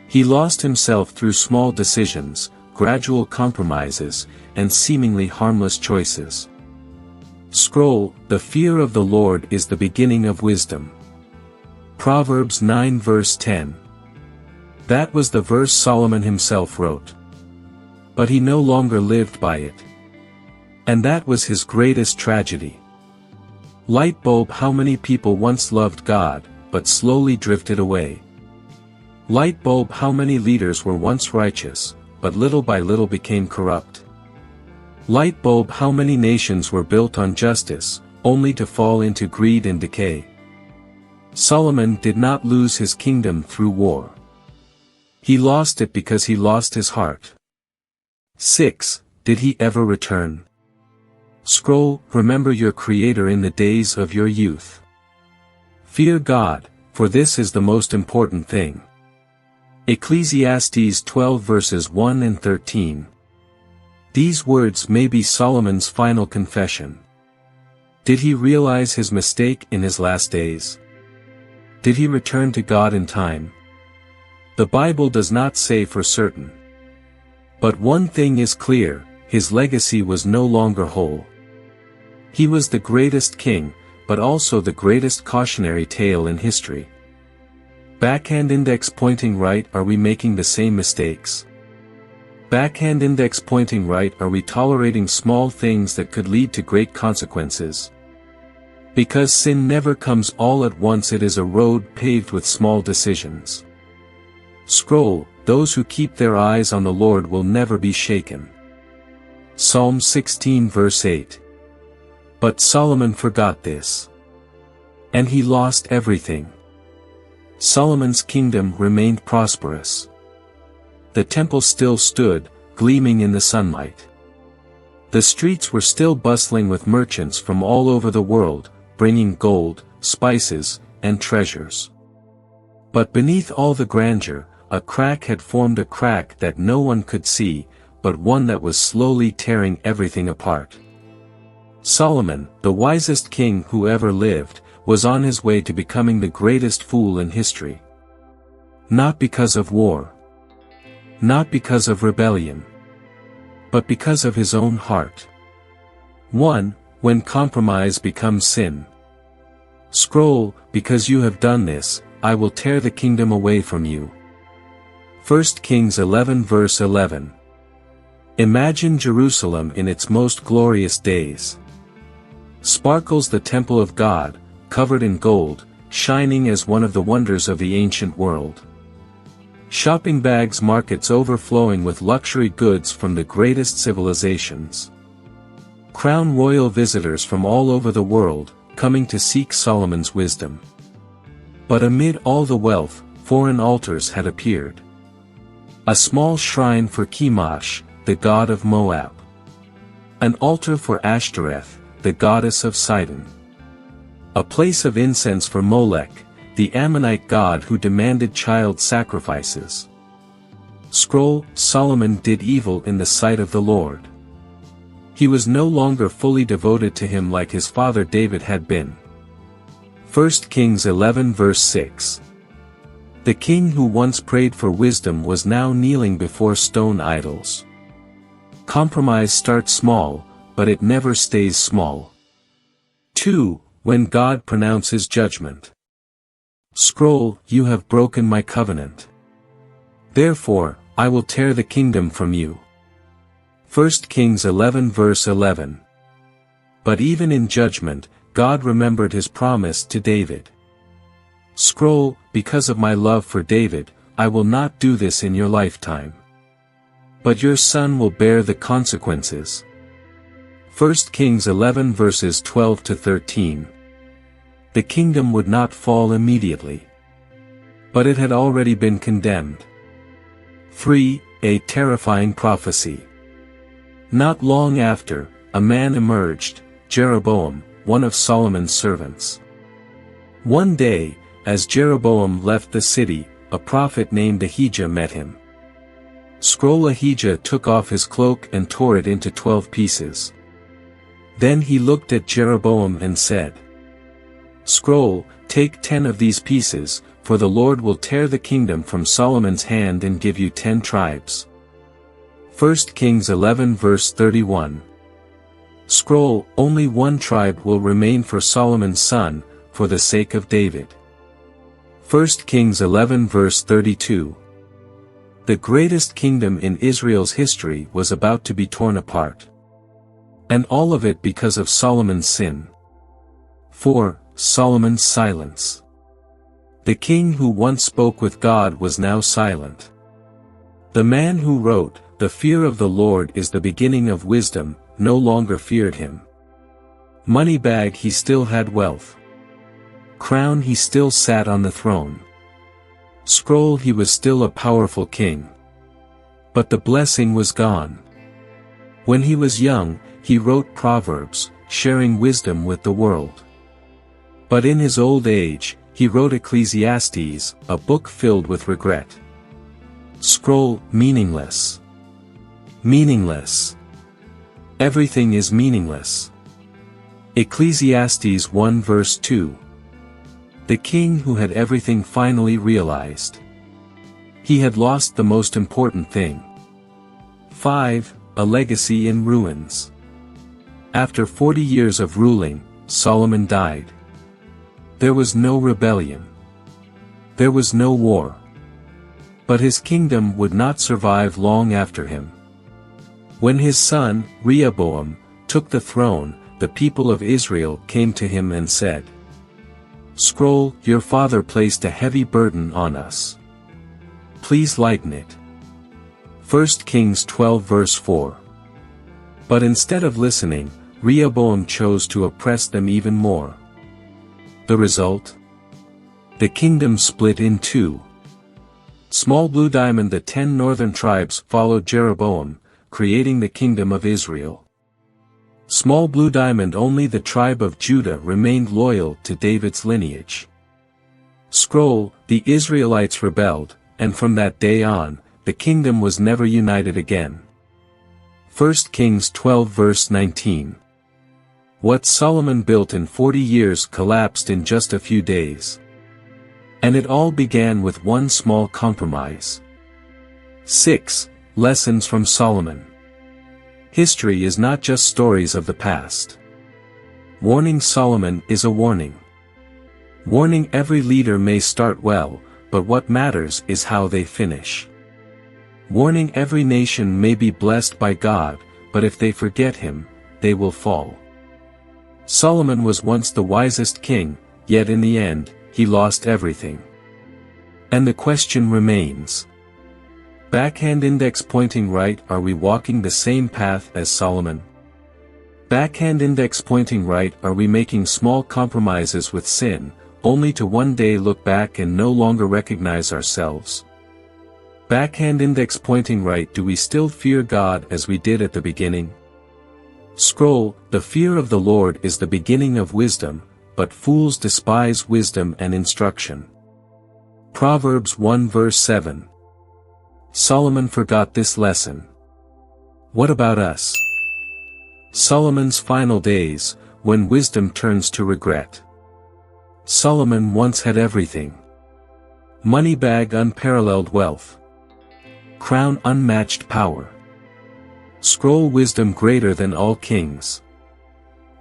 He lost himself through small decisions, gradual compromises, and seemingly harmless choices. Scroll, the fear of the Lord is the beginning of wisdom. Proverbs 9 verse 10. That was the verse Solomon himself wrote. But he no longer lived by it. And that was his greatest tragedy. Light bulb, how many people once loved God, but slowly drifted away. Light bulb, how many leaders were once righteous, but little by little became corrupt. Light bulb, how many nations were built on justice, only to fall into greed and decay. Solomon did not lose his kingdom through war. He lost it because he lost his heart. 6. Did he ever return? Scroll, remember your Creator in the days of your youth. Fear God, for this is the most important thing. Ecclesiastes 12 verses 1 and 13. These words may be Solomon's final confession. Did he realize his mistake in his last days? Did he return to God in time? The Bible does not say for certain. But one thing is clear, his legacy was no longer whole. He was the greatest king, but also the greatest cautionary tale in history. Backhand index pointing right, are we making the same mistakes? Backhand index pointing right, are we tolerating small things that could lead to great consequences? Because sin never comes all at once, it is a road paved with small decisions. Scroll, those who keep their eyes on the Lord will never be shaken. Psalm 16 verse 8. But Solomon forgot this. And he lost everything. Solomon's kingdom remained prosperous. The temple still stood, gleaming in the sunlight. The streets were still bustling with merchants from all over the world, bringing gold, spices, and treasures. But beneath all the grandeur, a crack had formed, a crack that no one could see, but one that was slowly tearing everything apart. Solomon, the wisest king who ever lived, was on his way to becoming the greatest fool in history. Not because of war. Not because of rebellion. But because of his own heart. 1. When compromise becomes sin. Scroll, because you have done this, I will tear the kingdom away from you. 1 Kings 11 verse 11. Imagine Jerusalem in its most glorious days. Sparkles the temple of God, covered in gold, shining as one of the wonders of the ancient world. Shopping bags, markets overflowing with luxury goods from the greatest civilizations. Crown royal visitors from all over the world, coming to seek Solomon's wisdom. But amid all the wealth, foreign altars had appeared. A small shrine for Chemosh, the god of Moab. An altar for Ashtoreth, the goddess of Sidon. A place of incense for Molech, the Ammonite god who demanded child sacrifices. Scroll, Solomon did evil in the sight of the Lord. He was no longer fully devoted to him like his father David had been. 1 Kings 11 verse 6. The king who once prayed for wisdom was now kneeling before stone idols. Compromise starts small, but it never stays small. 2. When God pronounces judgment. Scroll, you have broken my covenant. Therefore, I will tear the kingdom from you. 1 Kings 11 verse 11. But even in judgment, God remembered his promise to David. Scroll, because of my love for David, I will not do this in your lifetime. But your son will bear the consequences. 1 Kings 11 verses 12 to 13. The kingdom would not fall immediately. But it had already been condemned. 3. A terrifying prophecy. Not long after, a man emerged, Jeroboam, one of Solomon's servants. One day, as Jeroboam left the city, a prophet named Ahijah met him. Scroll, Ahijah took off his cloak and tore it into 12 pieces. Then he looked at Jeroboam and said, Scroll, take 10 of these pieces, for the Lord will tear the kingdom from Solomon's hand and give you 10 tribes. 1 Kings 11 verse 31. Scroll, only one tribe will remain for Solomon's son, for the sake of David. 1 Kings 11 verse 32. The greatest kingdom in Israel's history was about to be torn apart. And all of it because of Solomon's sin. 4. Solomon's silence. The king who once spoke with God was now silent. The man who wrote, "The fear of the Lord is the beginning of wisdom," no longer feared him. Moneybag, he still had wealth. Crown, he still sat on the throne. Scroll, he was still a powerful king. But the blessing was gone. When he was young, he wrote Proverbs, sharing wisdom with the world. But in his old age, he wrote Ecclesiastes, a book filled with regret. Scroll, meaningless. Meaningless. Everything is meaningless. Ecclesiastes 1 verse 2. The king who had everything finally realized. He had lost the most important thing. 5. A legacy in ruins. After 40 years of ruling, Solomon died. There was no rebellion. There was no war. But his kingdom would not survive long after him. When his son, Rehoboam, took the throne, the people of Israel came to him and said, Scroll, your father placed a heavy burden on us. Please lighten it. 1 Kings 12 verse 4. But instead of listening, Rehoboam chose to oppress them even more. The result? The kingdom split in two. Small Blue Diamond, the 10 northern tribes followed Jeroboam, creating the kingdom of Israel. Small Blue Diamond, only the tribe of Judah remained loyal to David's lineage. Scroll, the Israelites rebelled, and from that day on, the kingdom was never united again. 1 Kings 12 verse 19. What Solomon built in 40 years collapsed in just a few days. And it all began with one small compromise. 6. Lessons from Solomon. History is not just stories of the past. Warning Solomon is a warning. Warning every leader may start well, but what matters is how they finish. Warning every nation may be blessed by God, but if they forget Him, they will fall. Solomon was once the wisest king, yet in the end, he lost everything. And the question remains. Backhand index pointing right, are we walking the same path as Solomon? Backhand index pointing right, are we making small compromises with sin, only to one day look back and no longer recognize ourselves? Backhand index pointing right, do we still fear God as we did at the beginning? Scroll, the fear of the Lord is the beginning of wisdom, but fools despise wisdom and instruction. Proverbs 1 verse 7. Solomon forgot this lesson. What about us? Solomon's final days, when wisdom turns to regret. Solomon once had everything. Money bag, unparalleled wealth. Crown, unmatched power. Scroll, wisdom greater than all kings.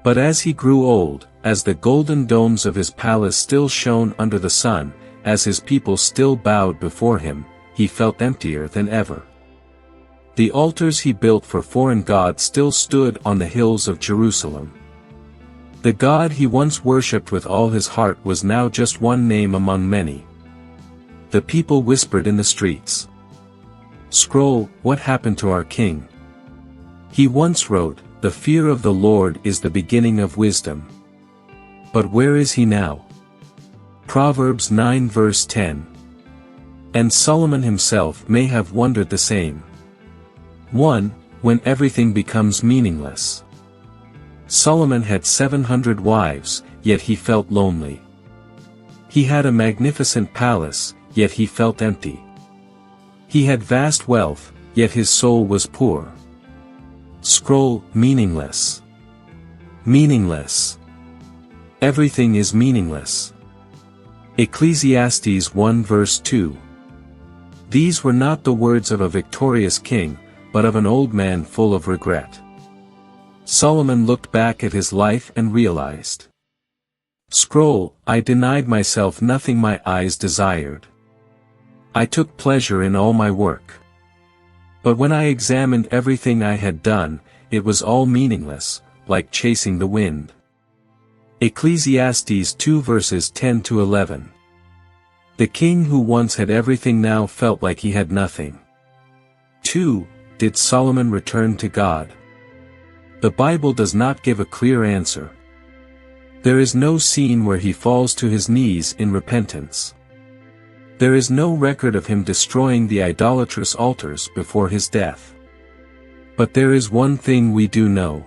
But as he grew old, as the golden domes of his palace still shone under the sun, as his people still bowed before him, he felt emptier than ever. The altars he built for foreign gods still stood on the hills of Jerusalem. The God he once worshipped with all his heart was now just one name among many. The people whispered in the streets. Scroll, what happened to our king? He once wrote, "The fear of the Lord is the beginning of wisdom." But where is he now? Proverbs 9 verse 10. And Solomon himself may have wondered the same. 1. When everything becomes meaningless. Solomon had 700 wives, yet he felt lonely. He had a magnificent palace, yet he felt empty. He had vast wealth, yet his soul was poor. Scroll, meaningless. Meaningless. Everything is meaningless. Ecclesiastes 1 verse 2. These were not the words of a victorious king, but of an old man full of regret. Solomon looked back at his life and realized. Scroll, I denied myself nothing my eyes desired. I took pleasure in all my work. But when I examined everything I had done, it was all meaningless, like chasing the wind. Ecclesiastes 2 verses 10 to 11. The king who once had everything now felt like he had nothing. 2. Did Solomon return to God? The Bible does not give a clear answer. There is no scene where he falls to his knees in repentance. There is no record of him destroying the idolatrous altars before his death. But there is one thing we do know.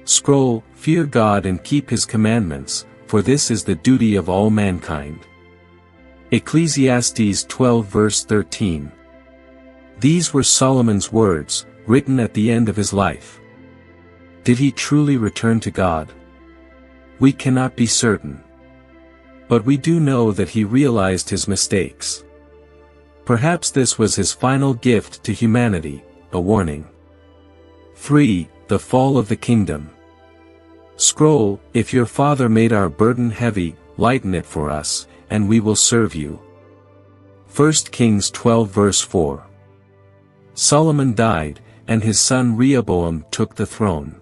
Scroll, fear God and keep His commandments, for this is the duty of all mankind. Ecclesiastes 12 verse 13. These were Solomon's words, written at the end of his life. Did he truly return to God? We cannot be certain. But we do know that he realized his mistakes. Perhaps this was his final gift to humanity, a warning. 3. The fall of the kingdom. Scroll, if your father made our burden heavy, lighten it for us, and we will serve you. 1 Kings 12 verse 4. Solomon died, and his son Rehoboam took the throne.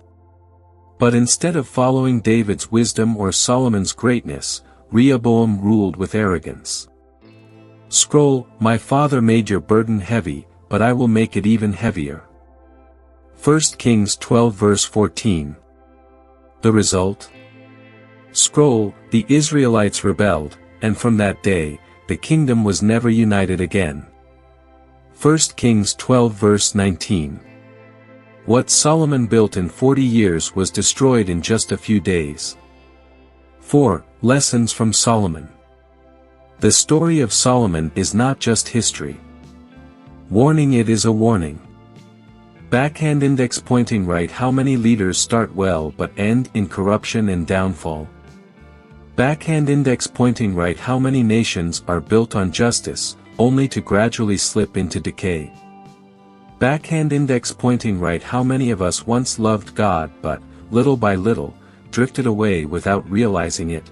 But instead of following David's wisdom or Solomon's greatness, Rehoboam ruled with arrogance. Scroll, my father made your burden heavy, but I will make it even heavier. 1 Kings 12 verse 14. The result? Scroll, the Israelites rebelled, and from that day, the kingdom was never united again. 1 Kings 12 verse 19. What Solomon built in 40 years was destroyed in just a few days. 4. Lessons from Solomon. The story of Solomon is not just history. Warning, it is a warning. Backhand index pointing right. How many leaders start well but end in corruption and downfall? Backhand index pointing right. How many nations are built on justice, only to gradually slip into decay? Backhand index pointing right. How many of us once loved God but, little by little, drifted away without realizing it?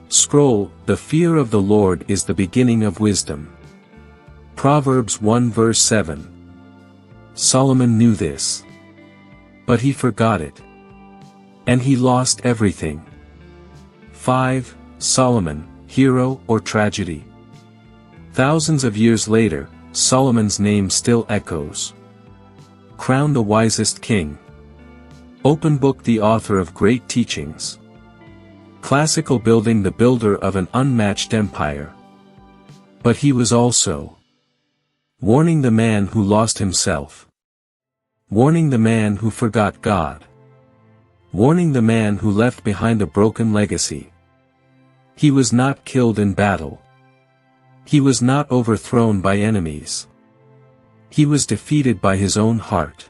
Scroll, the fear of the Lord is the beginning of wisdom. Proverbs 1 verse 7. Solomon knew this. But he forgot it. And he lost everything. 5. Solomon, hero or tragedy? Thousands of years later, Solomon's name still echoes. Crowned the wisest king. Open book, the author of great teachings. Classical building, the builder of an unmatched empire. But he was also warning the man who lost himself. Warning the man who forgot God. Warning the man who left behind a broken legacy. He was not killed in battle. He was not overthrown by enemies. He was defeated by his own heart.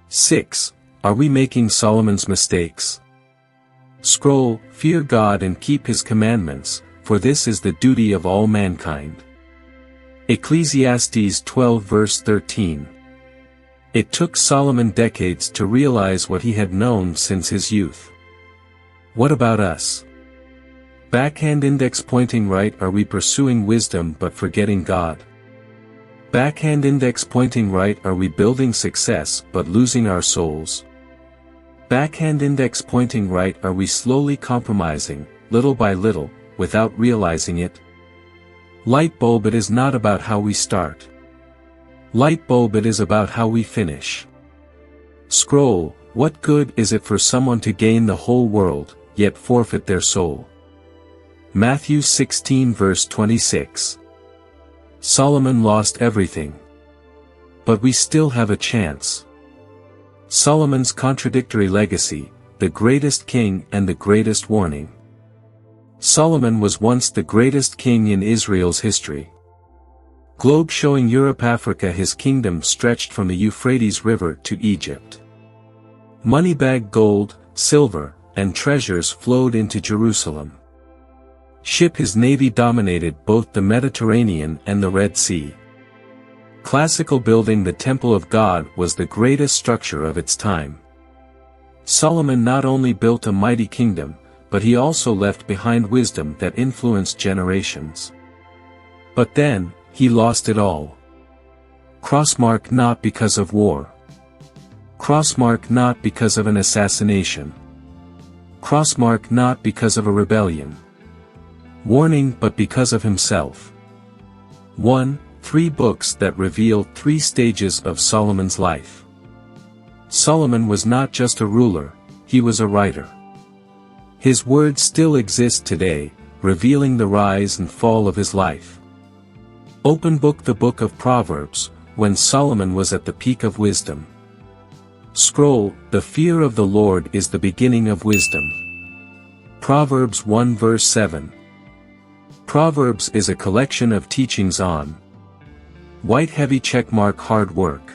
6. Are we making Solomon's mistakes? Scroll, fear God and keep his commandments, for this is the duty of all mankind. Ecclesiastes 12 verse 13. It took Solomon decades to realize what he had known since his youth. What about us? Backhand index pointing right. Are we pursuing wisdom but forgetting God? Backhand index pointing right. Are we building success but losing our souls? Backhand index pointing right. Are we slowly compromising, little by little, without realizing it? Light bulb, it is not about how we start. Light bulb, it is about how we finish. Scroll, what good is it for someone to gain the whole world, yet forfeit their soul? Matthew 16 verse 26. Solomon lost everything. But we still have a chance. Solomon's contradictory legacy, the greatest king and the greatest warning. Solomon was once the greatest king in Israel's history. Globe showing Europe, Africa. His kingdom stretched from the Euphrates River to Egypt. Moneybag gold, silver, and treasures flowed into Jerusalem. Ship, his navy dominated both the Mediterranean and the Red Sea. Classical building, the temple of God was the greatest structure of its time. Solomon not only built a mighty kingdom, but he also left behind wisdom that influenced generations. But then, he lost it all. Crossmark, not because of war. Crossmark, not because of an assassination. Crossmark, not because of a rebellion. Warning, but because of himself. 1. 3 books that reveal 3 stages of Solomon's life. Solomon was not just a ruler, he was a writer. His words still exist today, revealing the rise and fall of his life. Open book, the book of Proverbs, when Solomon was at the peak of wisdom. Scroll, the fear of the Lord is the beginning of wisdom. Proverbs 1 verse 7. Proverbs is a collection of teachings on white heavy checkmark hard work.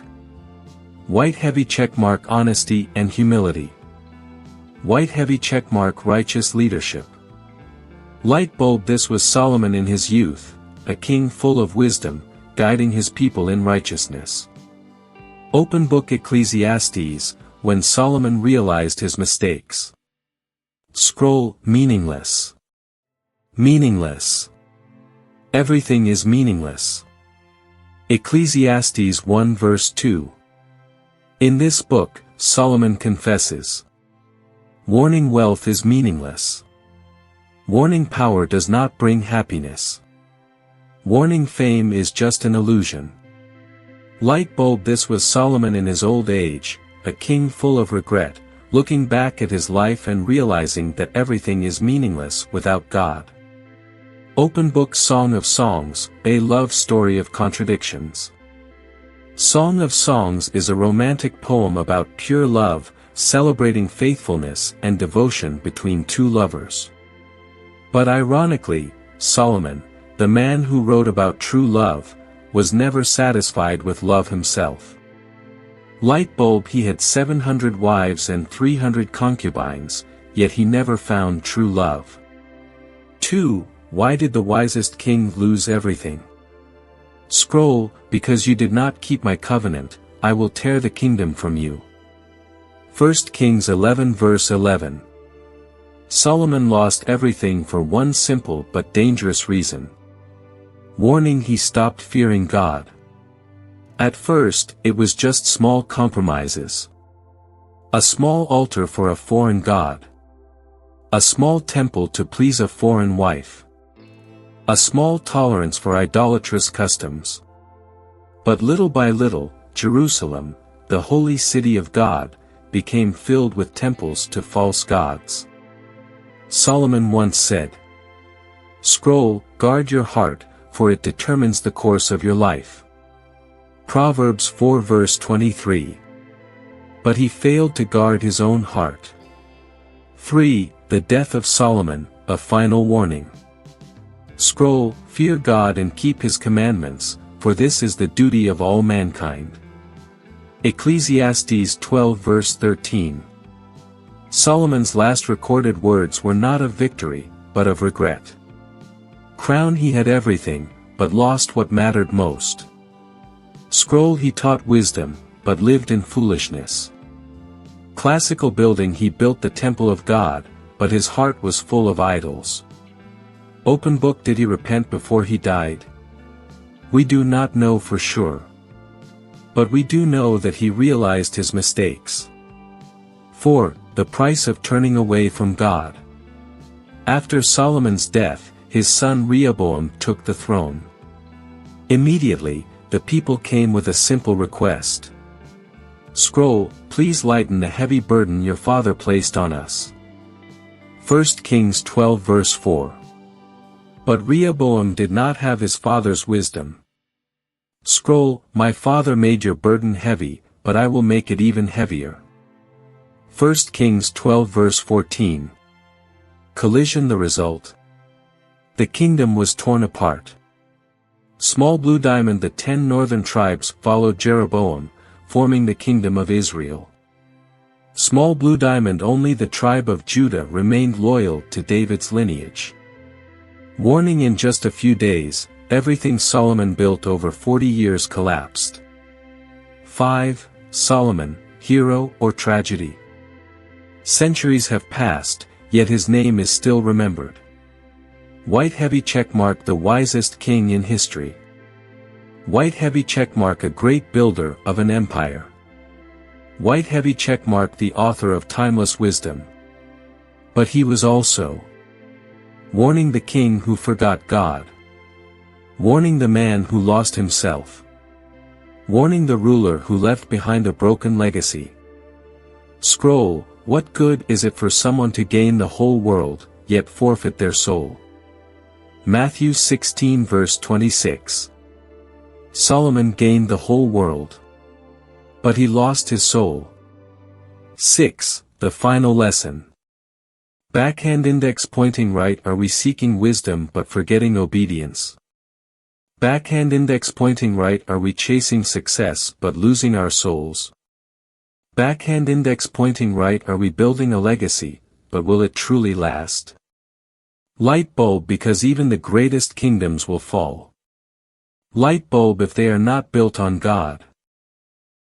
White heavy checkmark honesty and humility. White heavy checkmark righteous leadership. Light bulb, this was Solomon in his youth, a king full of wisdom, guiding his people in righteousness. Open book, Ecclesiastes, when Solomon realized his mistakes. Scroll, meaningless. Meaningless. Everything is meaningless. Ecclesiastes 1 verse 2. In this book, Solomon confesses. Warning, wealth is meaningless. Warning, power does not bring happiness. Warning, fame is just an illusion. Light bulb, this was Solomon in his old age, a king full of regret, looking back at his life and realizing that everything is meaningless without God. Open book, Song of Songs, a love story of contradictions. Song of Songs is a romantic poem about pure love, celebrating faithfulness and devotion between two lovers. But ironically, Solomon, the man who wrote about true love, was never satisfied with love himself. Light bulb, he had 700 wives and 300 concubines, yet he never found true love. 2. Why did the wisest king lose everything? Scroll, because you did not keep my covenant, I will tear the kingdom from you. 1 Kings 11 verse 11. Solomon lost everything for one simple but dangerous reason. Warning: he stopped fearing God. At first, it was just small compromises. A small altar for a foreign god. A small temple to please a foreign wife. A small tolerance for idolatrous customs. But little by little, Jerusalem, the holy city of God, became filled with temples to false gods. Solomon once said, "Scroll, guard your heart, for it determines the course of your life." Proverbs 4 verse 23. But he failed to guard his own heart. 3. The death of Solomon, a final warning. Scroll, fear God and keep his commandments, for this is the duty of all mankind. Ecclesiastes 12 verse 13. Solomon's last recorded words were not of victory, but of regret. Crown: he had everything, but lost what mattered most. Scroll: he taught wisdom, but lived in foolishness. Classical building: he built the temple of God, but his heart was full of idols. Open book: did he repent before he died? We do not know for sure. But we do know that he realized his mistakes. 4. The price of turning away from God. After Solomon's death, his son Rehoboam took the throne. Immediately, the people came with a simple request. Scroll, please lighten the heavy burden your father placed on us. 1 Kings 12 verse 4. But Rehoboam did not have his father's wisdom. Scroll, my father made your burden heavy, but I will make it even heavier. 1 Kings 12 verse 14. Collision: the result. The kingdom was torn apart. Small blue diamond: the 10 northern tribes followed Jeroboam, forming the kingdom of Israel. Small blue diamond: only the tribe of Judah remained loyal to David's lineage. Warning: in just a few days, everything Solomon built over 40 years collapsed. 5. Solomon, hero or tragedy? Centuries have passed, yet his name is still remembered. White heavy checkmark: the wisest king in history. White heavy checkmark: a great builder of an empire. White heavy checkmark: the author of timeless wisdom. But he was also warning: the king who forgot God. Warning: the man who lost himself. Warning: the ruler who left behind a broken legacy. Scroll, what good is it for someone to gain the whole world, yet forfeit their soul? Matthew 16 verse 26. Solomon gained the whole world, but he lost his soul. 6. The final lesson. Backhand index pointing right: are we seeking wisdom but forgetting obedience? Backhand index pointing right: are we chasing success but losing our souls? Backhand index pointing right: are we building a legacy, but will it truly last? Light bulb: because even the greatest kingdoms will fall. Light bulb: if they are not built on God.